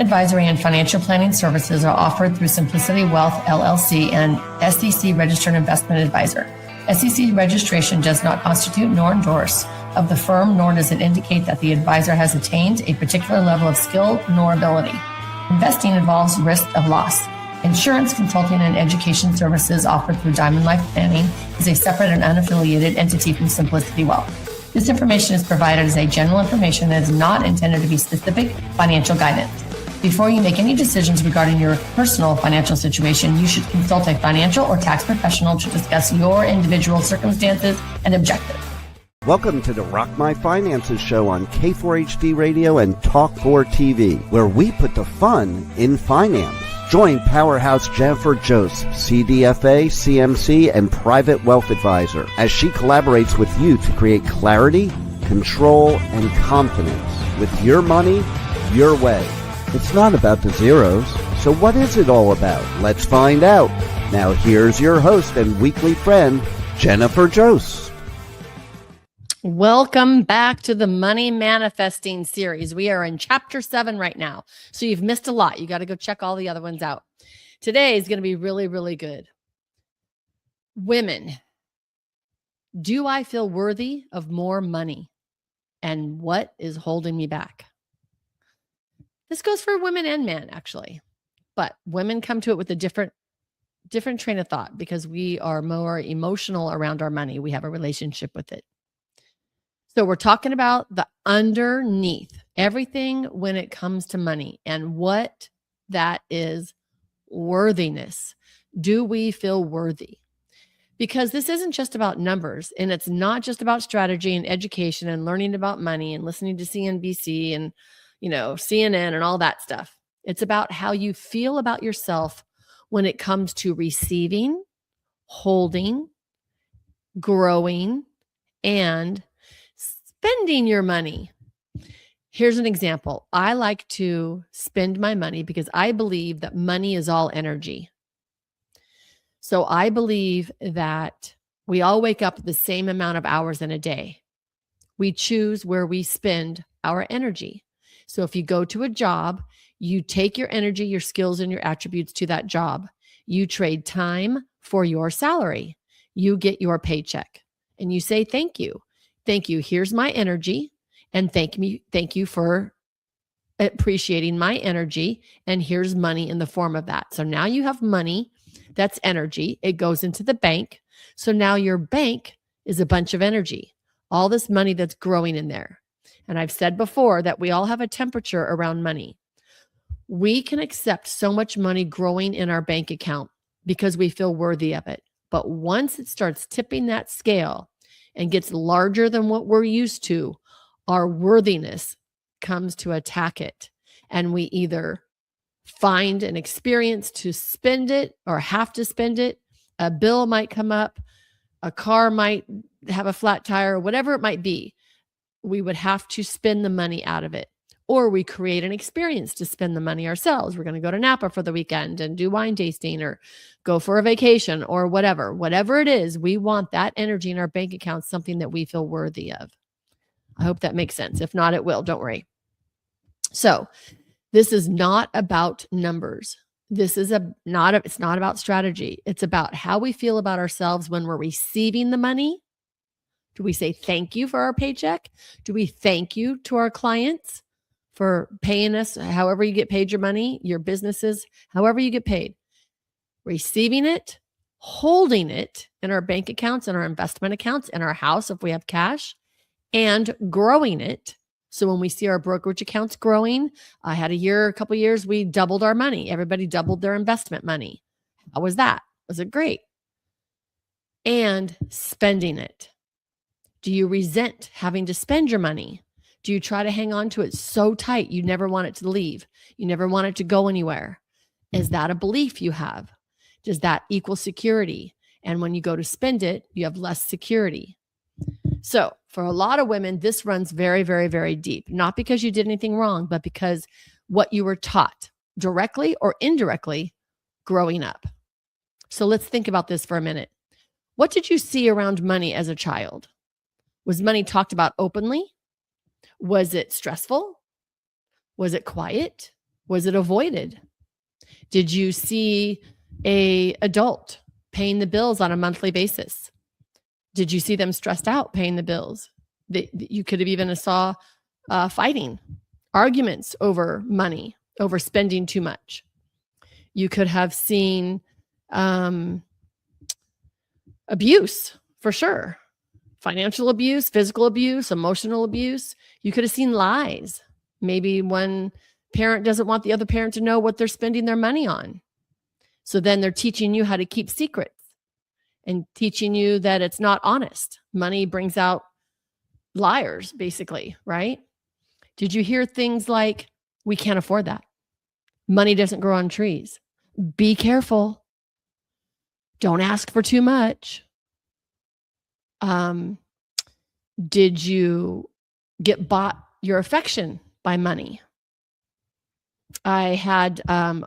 advisory and financial planning services are offered through Simplicity Wealth, LLC, and SEC Registered Investment Advisor. SEC registration does not constitute nor endorse of the firm, nor does it indicate that the advisor has attained a particular level of skill nor ability. Investing involves risk of loss. Insurance, consulting, and education services offered through Diamond Life Planning is a separate and unaffiliated entity from Simplicity Wealth. This information is provided as a general information and is not intended to be specific financial guidance. Before you make any decisions regarding your personal financial situation, you should consult a financial or tax professional to discuss your individual circumstances and objectives. Welcome to the Rock My Finances show on K4HD Radio and Talk4 TV, where we put the fun in finance. Join Powerhouse Jennifer Jose, CDFA, CMC, and Private Wealth Advisor, as she collaborates with you to create clarity, control, and confidence with your money, your way. It's not about the zeros, so what is it all about? Let's find out. Now here's your host and weekly friend, Jennifer Jose. Welcome back to the Money Manifesting series. We are in chapter 7 right now. So you've missed a lot. You got to go check all the other ones out. Today is going to be really, really good. Women, do I feel worthy of more money? And what is holding me back? This goes for women and men, actually. But women come to it with a different train of thought because we are more emotional around our money. We have a relationship with it. So we're talking about the underneath, everything when it comes to money and what that is worthiness. Do we feel worthy? Because this isn't just about numbers, and it's not just about strategy and education and learning about money and listening to CNBC and, CNN and all that stuff. It's about how you feel about yourself when it comes to receiving, holding, growing, and spending your money. Here's an example. I like to spend my money because I believe that money is all energy. So I believe that we all wake up the same amount of hours in a day. We choose where we spend our energy. So if you go to a job, you take your energy, your skills, and your attributes to that job. You trade time for your salary. You get your paycheck and you say, thank you. Thank you. Here's my energy. And thank you for appreciating my energy. And here's money in the form of that. So now you have money. That's energy. It goes into the bank. So now your bank is a bunch of energy, all this money that's growing in there. And I've said before that we all have a temperature around money. We can accept so much money growing in our bank account because we feel worthy of it. But once it starts tipping that scale and gets larger than what we're used to, our worthiness comes to attack it. And we either find an experience to spend it or have to spend it. A bill might come up. A car might have a flat tire, whatever it might be. We would have to spend the money out of it. Or we create an experience to spend the money ourselves. We're going to go to Napa for the weekend and do wine tasting or go for a vacation or whatever. Whatever it is, we want that energy in our bank account, something that we feel worthy of. I hope that makes sense. If not, it will. Don't worry. So this is not about numbers. This is it's not about strategy. It's about how we feel about ourselves when we're receiving the money. Do we say thank you for our paycheck? Do we thank you to our clients for paying us however you get paid your money, your businesses, however you get paid? Receiving it, holding it in our bank accounts, in our investment accounts, in our house if we have cash, and growing it. So when we see our brokerage accounts growing, I had a couple of years, we doubled our money. Everybody doubled their investment money. How was that? Was it great? And spending it. Do you resent having to spend your money? Do you try to hang on to it so tight you never want it to leave? You never want it to go anywhere? Is that a belief you have? Does that equal security? And when you go to spend it, you have less security. So for a lot of women, this runs very, very, very deep. Not because you did anything wrong, but because what you were taught directly or indirectly growing up. So let's think about this for a minute. What did you see around money as a child? Was money talked about openly? Was it stressful? Was it quiet? Was it avoided? Did you see a adult paying the bills on a monthly basis? Did you see them stressed out paying the bills? You could have even saw fighting, arguments over money, over spending too much. You could have seen abuse, for sure. Financial abuse, physical abuse, emotional abuse. You could have seen lies. Maybe one parent doesn't want the other parent to know what they're spending their money on. So then they're teaching you how to keep secrets and teaching you that it's not honest. Money brings out liars, basically, right? Did you hear things like, we can't afford that? Money doesn't grow on trees. Be careful. Don't ask for too much. Did you get bought your affection by money? I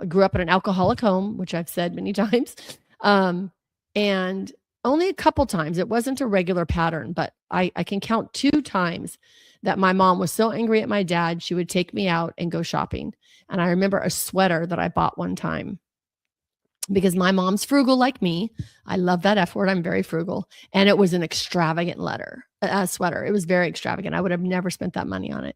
grew up in an alcoholic home, which I've said many times, and only a couple times. It wasn't a regular pattern, but I can count 2 times that my mom was so angry at my dad, she would take me out and go shopping. And I remember a sweater that I bought one time because my mom's frugal like me. I love that F word. I'm very frugal. And it was an extravagant sweater. It was very extravagant. I would have never spent that money on it.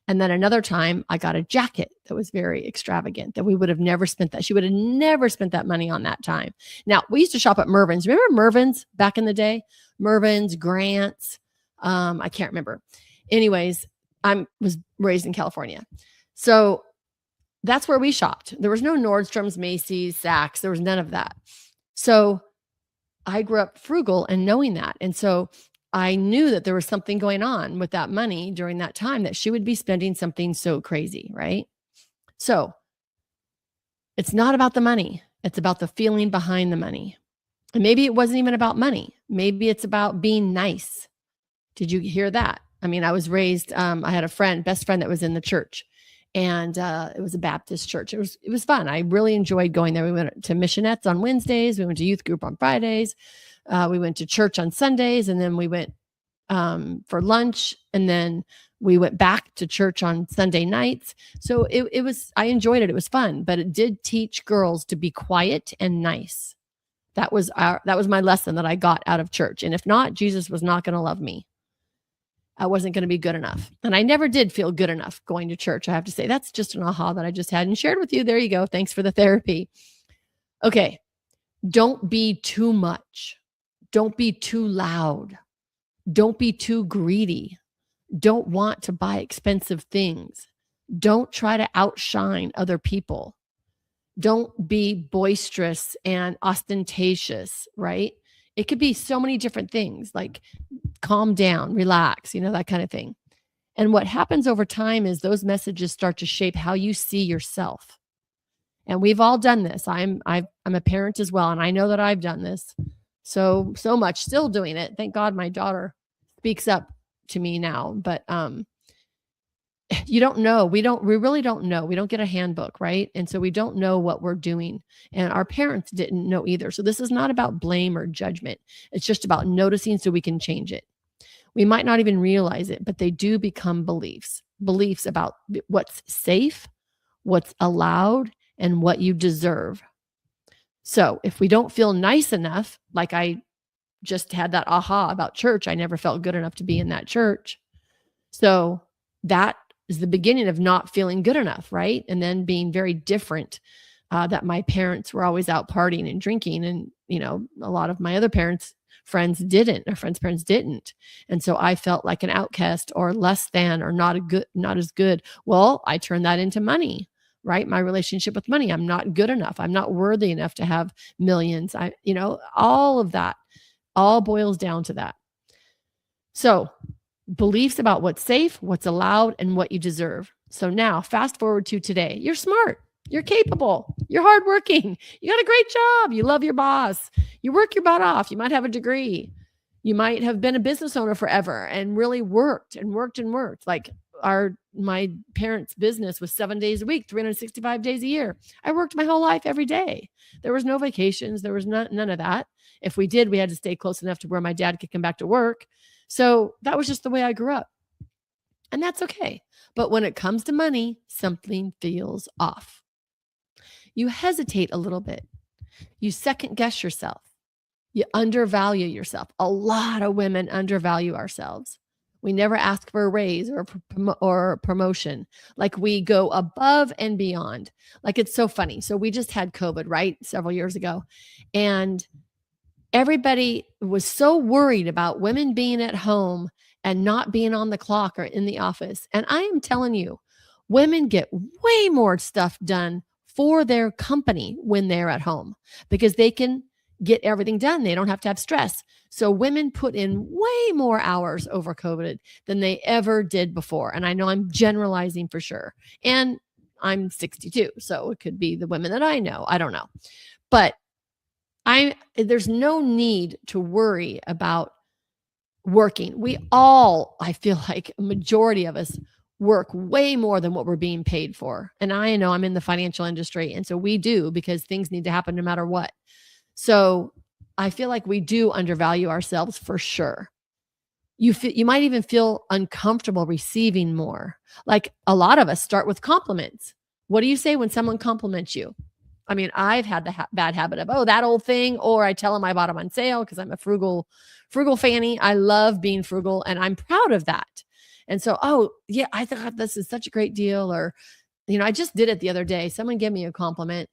And then another time I got a jacket that was very extravagant that we would have never spent that. She would have never spent that money on that time. Now, we used to shop at Mervyn's. Remember Mervyn's back in the day? Mervyn's, Grant's. I can't remember. Anyways, I was raised in California. So that's where we shopped. There was no Nordstrom's, Macy's, Saks. There was none of that. So I grew up frugal and knowing that. And so I knew that there was something going on with that money during that time, that she would be spending something so crazy, right? So it's not about the money. It's about the feeling behind the money. And maybe it wasn't even about money. Maybe it's about being nice. Did you hear that? I mean, I was raised, I had a best friend that was in the church, and it was a Baptist church. It was fun. I really enjoyed going there. We went to missionettes on Wednesdays. We went to youth group on Fridays. We went to church on Sundays, and then we went for lunch, and then we went back to church on Sunday nights. So I enjoyed it. It was fun, but it did teach girls to be quiet and nice. That was my lesson that I got out of church. And if not, Jesus was not going to love me. I wasn't going to be good enough. And I never did feel good enough going to church. I have to say, that's just an aha that I just had and shared with you. There you go. Thanks for the therapy. Okay. Don't be too much. Don't be too loud. Don't be too greedy. Don't want to buy expensive things. Don't try to outshine other people. Don't be boisterous and ostentatious, right? It could be so many different things, like calm down, relax, that kind of thing. And what happens over time is those messages start to shape how you see yourself. And we've all done this. I'm a parent as well, and I know that I've done this so much, still doing it. Thank God my daughter speaks up to me now, but you don't know. We really don't know. We don't get a handbook, right? And so we don't know what we're doing. And our parents didn't know either. So this is not about blame or judgment. It's just about noticing so we can change it. We might not even realize it, but they do become beliefs about what's safe, what's allowed, and what you deserve. So if we don't feel nice enough, like I just had that aha about church, I never felt good enough to be in that church. So that is the beginning of not feeling good enough, right? And then being very different, that my parents were always out partying and drinking. And, a lot of my other friends' parents didn't. And so I felt like an outcast or less than, or not as good. Well, I turned that into money, right? My relationship with money. I'm not good enough. I'm not worthy enough to have millions. All of that all boils down to that. So beliefs about what's safe, what's allowed, and what you deserve. So now fast forward to today. You're smart. You're capable. You're hardworking. You got a great job. You love your boss. You work your butt off. You might have a degree. You might have been a business owner forever and really worked and worked and worked. Like my parents' business was 7 days a week, 365 days a year. I worked my whole life every day. There was no vacations. There was none of that. If we did, we had to stay close enough to where my dad could come back to work. So that was just the way I grew up. And that's okay. But when it comes to money, something feels off. You hesitate a little bit. You second guess yourself. You undervalue yourself. A lot of women undervalue ourselves. We never ask for a raise or promotion. Like we go above and beyond. Like it's so funny. So we just had COVID, right? Several years ago. And everybody was so worried about women being at home and not being on the clock or in the office. And I am telling you, women get way more stuff done for their company when they're at home because they can get everything done. They don't have to have stress. So women put in way more hours over COVID than they ever did before. And I know I'm generalizing for sure. And I'm 62, so it could be the women that I know. I don't know. But there's no need to worry about working. We all, I feel like a majority of us work way more than what we're being paid for. And I know I'm in the financial industry. And so we do because things need to happen no matter what. So I feel like we do undervalue ourselves for sure. You might even feel uncomfortable receiving more. Like a lot of us start with compliments. What do you say when someone compliments you? I mean, I've had the bad habit of, oh, that old thing, or I tell them I bought them on sale because I'm a frugal fanny. I love being frugal and I'm proud of that. And so, oh yeah, I thought this is such a great deal. Or, I just did it the other day. Someone gave me a compliment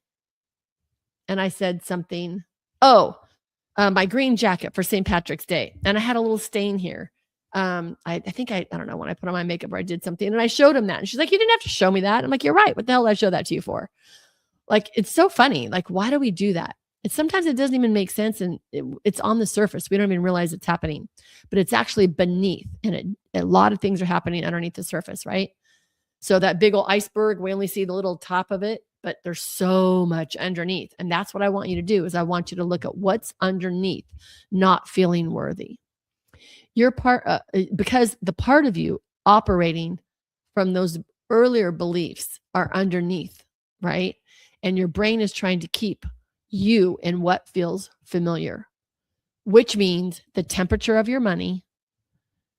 and I said something, my green jacket for St. Patrick's Day. And I had a little stain here. I think I don't know when I put on my makeup or I did something and I showed him that. And she's like, you didn't have to show me that. I'm like, you're right. What the hell did I show that to you for? Like, it's so funny. Like, why do we do that? Sometimes it doesn't even make sense. And it's on the surface. We don't even realize it's happening, but it's actually beneath. And a lot of things are happening underneath the surface, right? So that big old iceberg, we only see the little top of it, but there's so much underneath. And that's what I want you to do is I want you to look at what's underneath, not feeling worthy. Your part, because the part of you operating from those earlier beliefs are underneath, right? And your brain is trying to keep you in what feels familiar, which means the temperature of your money,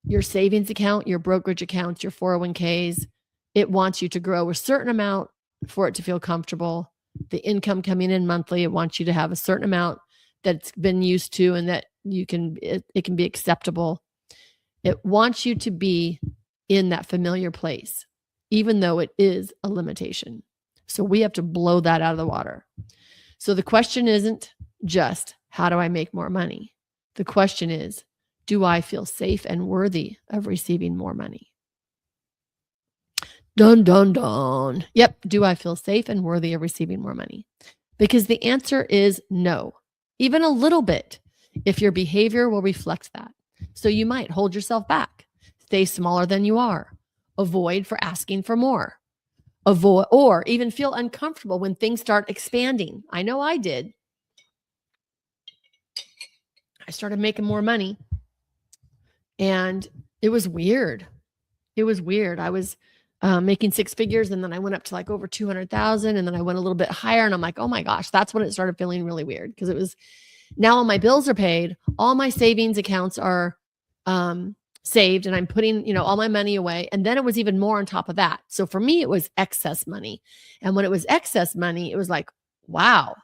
your savings account, your brokerage accounts, your 401ks, it wants you to grow a certain amount for it to feel comfortable. The income coming in monthly, it wants you to have a certain amount that's been used to and that it can be acceptable. It wants you to be in that familiar place, even though it is a limitation. So we have to blow that out of the water. So the question isn't just, how do I make more money? The question is, do I feel safe and worthy of receiving more money? Dun, dun, dun. Yep. Do I feel safe and worthy of receiving more money? Because the answer is no, even a little bit, if your behavior will reflect that. So you might hold yourself back, stay smaller than you are, avoid for asking for more. Avoid or even feel uncomfortable when things start expanding. I know I did. I started making more money and it was weird. It was weird. I was making six figures and then I went up to like over 200,000 and then I went a little bit higher and I'm like, oh my gosh, that's when it started feeling really weird because it was now all my bills are paid. All my savings accounts are saved and I'm putting, all my money away. And then it was even more on top of that. So for me, it was excess money. And when it was excess money, it was like, wow,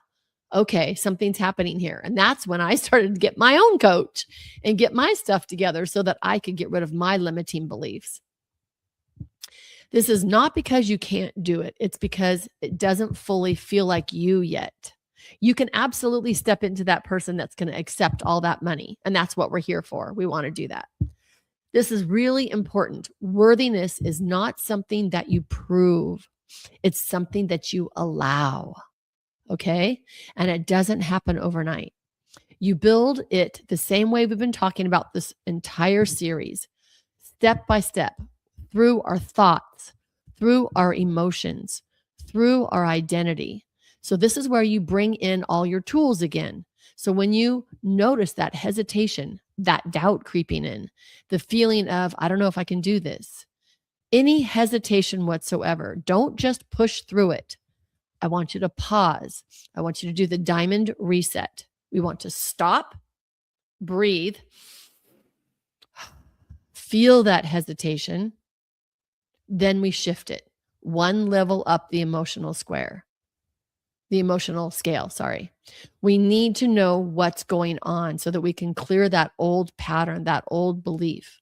okay, something's happening here. And that's when I started to get my own coach and get my stuff together so that I could get rid of my limiting beliefs. This is not because you can't do it. It's because it doesn't fully feel like you yet. You can absolutely step into that person that's going to accept all that money. And that's what we're here for. We want to do that. This is really important. Worthiness is not something that you prove. It's something that you allow. Okay? And it doesn't happen overnight. You build it the same way we've been talking about this entire series, step by step, through our thoughts, through our emotions, through our identity. So this is where you bring in all your tools again. So when you notice that hesitation, that doubt creeping in, the feeling of, I don't know if I can do this, any hesitation whatsoever, don't just push through it. I want you to pause. I want you to do the diamond reset. We want to stop, breathe, feel that hesitation, then we shift it one level up the emotional scale, sorry. We need to know what's going on so that we can clear that old pattern, that old belief.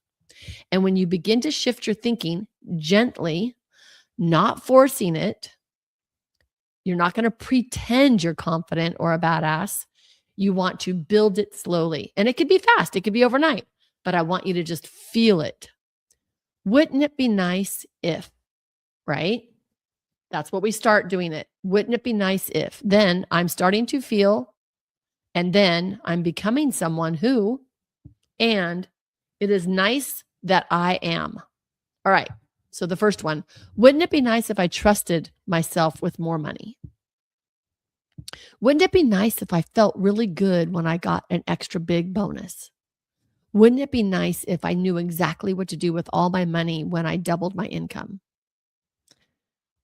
And when you begin to shift your thinking gently, not forcing it, you're not going to pretend you're confident or a badass. You want to build it slowly. And it could be fast, it could be overnight, but I want you to just feel it. Wouldn't it be nice if, right? That's what we start doing it. Wouldn't it be nice if? Then I'm starting to feel, and then I'm becoming someone who, and it is nice that I am. All right. So the first one, wouldn't it be nice if I trusted myself with more money? Wouldn't it be nice if I felt really good when I got an extra big bonus? Wouldn't it be nice if I knew exactly what to do with all my money when I doubled my income?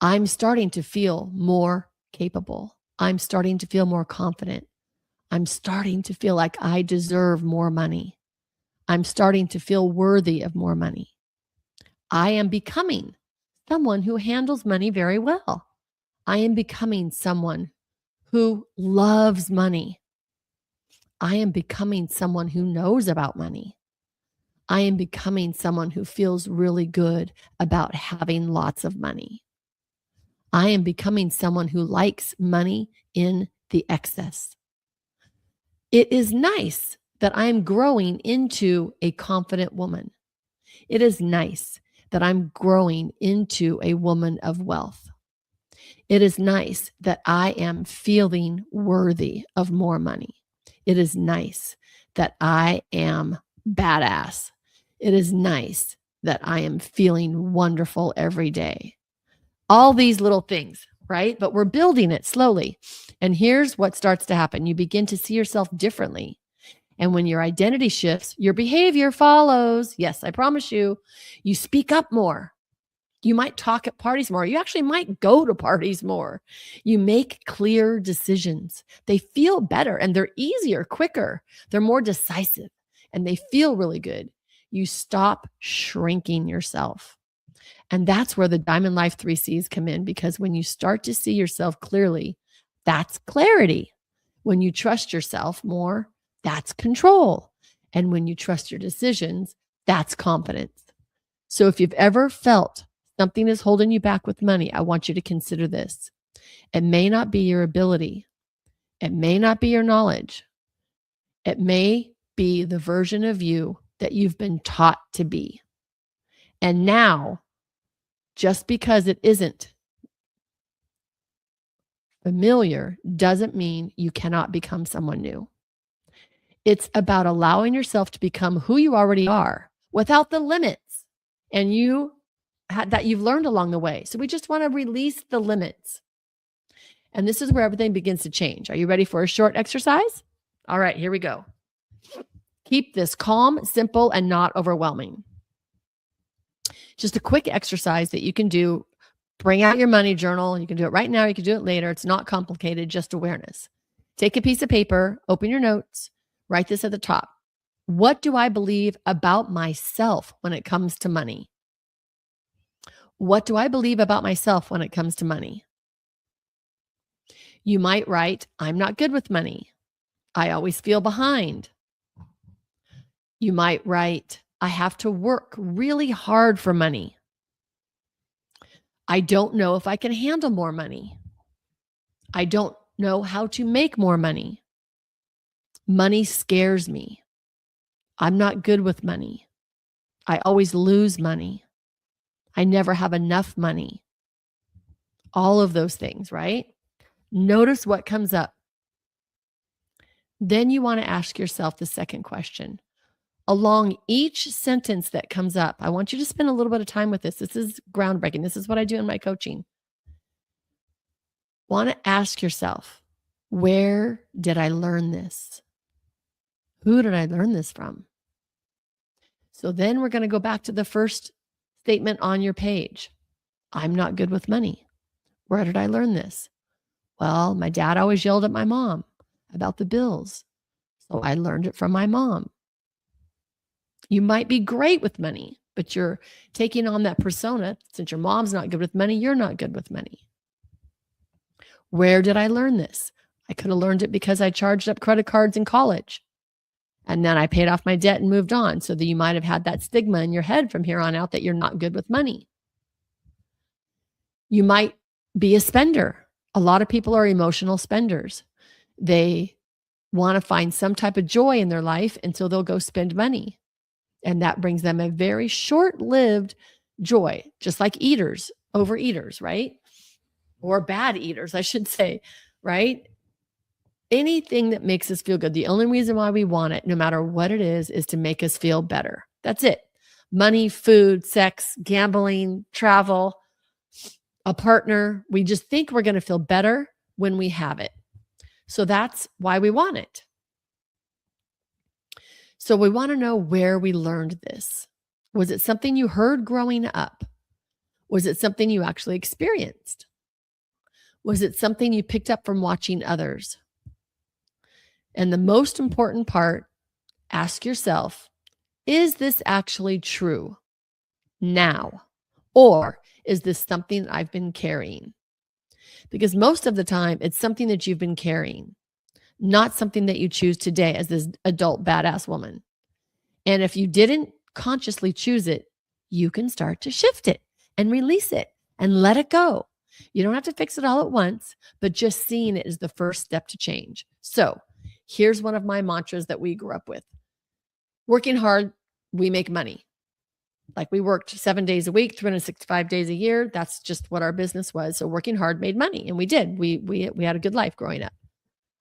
I'm starting to feel more capable. I'm starting to feel more confident. I'm starting to feel like I deserve more money. I'm starting to feel worthy of more money. I am becoming someone who handles money very well. I am becoming someone who loves money. I am becoming someone who knows about money. I am becoming someone who feels really good about having lots of money. I am becoming someone who likes money in the excess. It is nice that I am growing into a confident woman. It is nice that I'm growing into a woman of wealth. It is nice that I am feeling worthy of more money. It is nice that I am badass. It is nice that I am feeling wonderful every day. All these little things, right? But we're building it slowly. And here's what starts to happen. You begin to see yourself differently. And when your identity shifts, your behavior follows. Yes, I promise you. You speak up more. You might talk at parties more. You actually might go to parties more. You make clear decisions. They feel better and they're easier, quicker. They're more decisive and they feel really good. You stop shrinking yourself. And that's where the Diamond Life 3Cs come in, because when you start to see yourself clearly, that's clarity. When you trust yourself more, that's control. And when you trust your decisions, that's confidence. So if you've ever felt something is holding you back with money, I want you to consider this. It may not be your ability. It may not be your knowledge. It may be the version of you that you've been taught to be. And now, just because it isn't familiar doesn't mean you cannot become someone new. It's about allowing yourself to become who you already are without the limits and that you've learned along the way. So we just want to release the limits. And this is where everything begins to change. Are you ready for a short exercise? All right, here we go. Keep this calm, simple, and not overwhelming. Just a quick exercise that you can do. Bring out your money journal. You can do it right now. You can do it later. It's not complicated, just awareness. Take a piece of paper, open your notes, write this at the top. What do I believe about myself when it comes to money? What do I believe about myself when it comes to money? You might write, I'm not good with money. I always feel behind. You might write, I have to work really hard for money. I don't know if I can handle more money. I don't know how to make more money. Money scares me. I'm not good with money. I always lose money. I never have enough money. All of those things, right? Notice what comes up. Then you want to ask yourself the second question. Along each sentence that comes up, I want you to spend a little bit of time with this. This is groundbreaking. This is what I do in my coaching. Want to ask yourself, where did I learn this? Who did I learn this from? So then we're going to go back to the first statement on your page. I'm not good with money. Where did I learn this? Well, my dad always yelled at my mom about the bills. So I learned it from my mom. You might be great with money. but you're taking on that persona. Since your mom's not good with money, you're not good with money. Where did I learn this? I could have learned it because I charged up credit cards in college. And then I paid off my debt and moved on, so that you might have had that stigma in your head from here on out that you're not good with money. You might be a spender. A lot of people are emotional spenders. They want to find some type of joy in their life, and so they'll go spend money. And that brings them a very short-lived joy, just like eaters, overeaters, right? Or bad eaters, I should say, right? Anything that makes us feel good. The only reason why we want it, no matter what it is to make us feel better. That's it. Money, food, sex, gambling, travel, a partner. We just think we're going to feel better when we have it. So that's why we want it. So we want to know where we learned this. Was it something you heard growing up? Was it something you actually experienced? Was it something you picked up from watching others? And the most important part, ask yourself, is this actually true now? Or is this something I've been carrying? Because most of the time, it's something that you've been carrying, not something that you choose today as this adult badass woman. And if you didn't consciously choose it, you can start to shift it and release it and let it go. You don't have to fix it all at once, but just seeing it is the first step to change. So here's one of my mantras that we grew up with. Working hard, we make money. Like we worked 7 days a week, 365 days a year. That's just what our business was. So working hard made money. And we did. We had a good life growing up.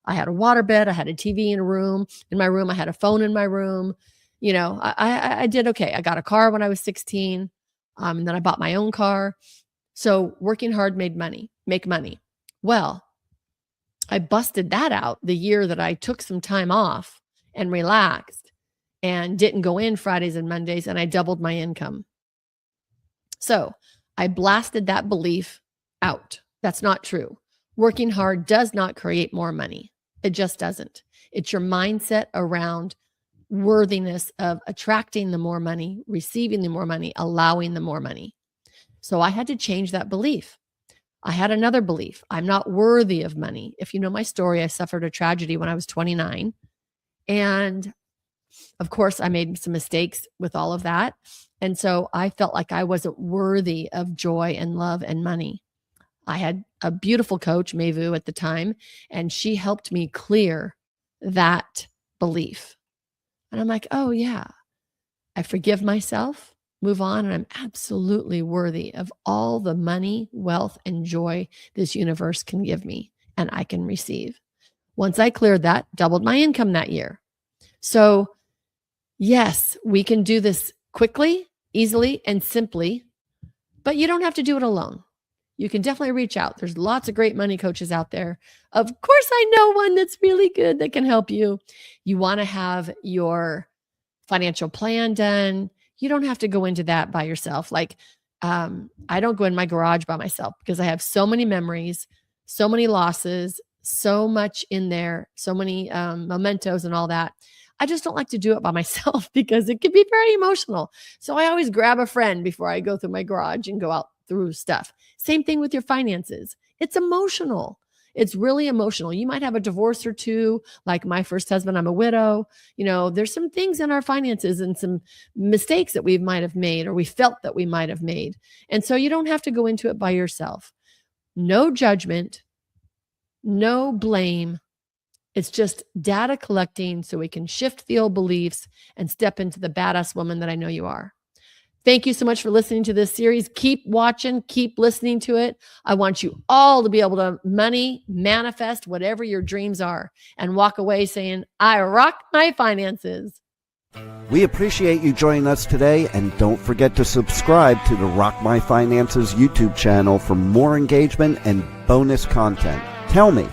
I had a waterbed. I had a TV in my room. I had a phone in my room. You know, I did okay. I got a car when I was 16. And then I bought my own car. So working hard make money. Well, I busted that out the year that I took some time off and relaxed and didn't go in Fridays and Mondays, and I doubled my income. So I blasted that belief out. That's not true. Working hard does not create more money. It just doesn't. It's your mindset around worthiness of attracting the more money, receiving the more money, allowing the more money. So I had to change that belief. I had another belief. I'm not worthy of money. If you know my story, I suffered a tragedy when I was 29. And of course, I made some mistakes with all of that. And so I felt like I wasn't worthy of joy and love and money. I had a beautiful coach, Mavu, at the time, and she helped me clear that belief. And I'm like, oh yeah, I forgive myself, move on, and I'm absolutely worthy of all the money, wealth, and joy this universe can give me and I can receive. Once I cleared that, doubled my income that year. So yes, we can do this quickly, easily, and simply, but you don't have to do it alone. You can definitely reach out. There's lots of great money coaches out there. Of course, I know one that's really good that can help you. You want to have your financial plan done. You don't have to go into that by yourself. Like, I don't go in my garage by myself because I have so many memories, so many losses, so much in there, so many mementos and all that. I just don't like to do it by myself because it can be very emotional. So I always grab a friend before I go through my garage and go out through stuff. Same thing with your finances. It's emotional. It's really emotional. You might have a divorce or two, like my first husband, I'm a widow. You know, there's some things in our finances and some mistakes that we might have made or we felt that we might have made. And so you don't have to go into it by yourself. No judgment, no blame. It's just data collecting so we can shift the old beliefs and step into the badass woman that I know you are. Thank you so much for listening to this series. Keep watching, keep listening to it. I want you all to be able to manifest whatever your dreams are and walk away saying, I rock my finances. We appreciate you joining us today, and don't forget to subscribe to the Rock My Finances YouTube channel for more engagement and bonus content. Tell me,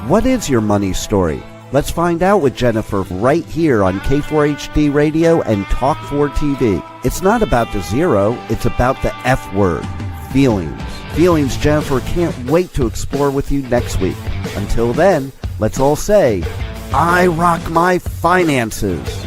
what is your money story? Let's find out with Jennifer right here on K4HD Radio and Talk4 TV. It's not about the zero, it's about the F word, feelings. Feelings Jennifer can't wait to explore with you next week. Until then, let's all say, I rock my finances.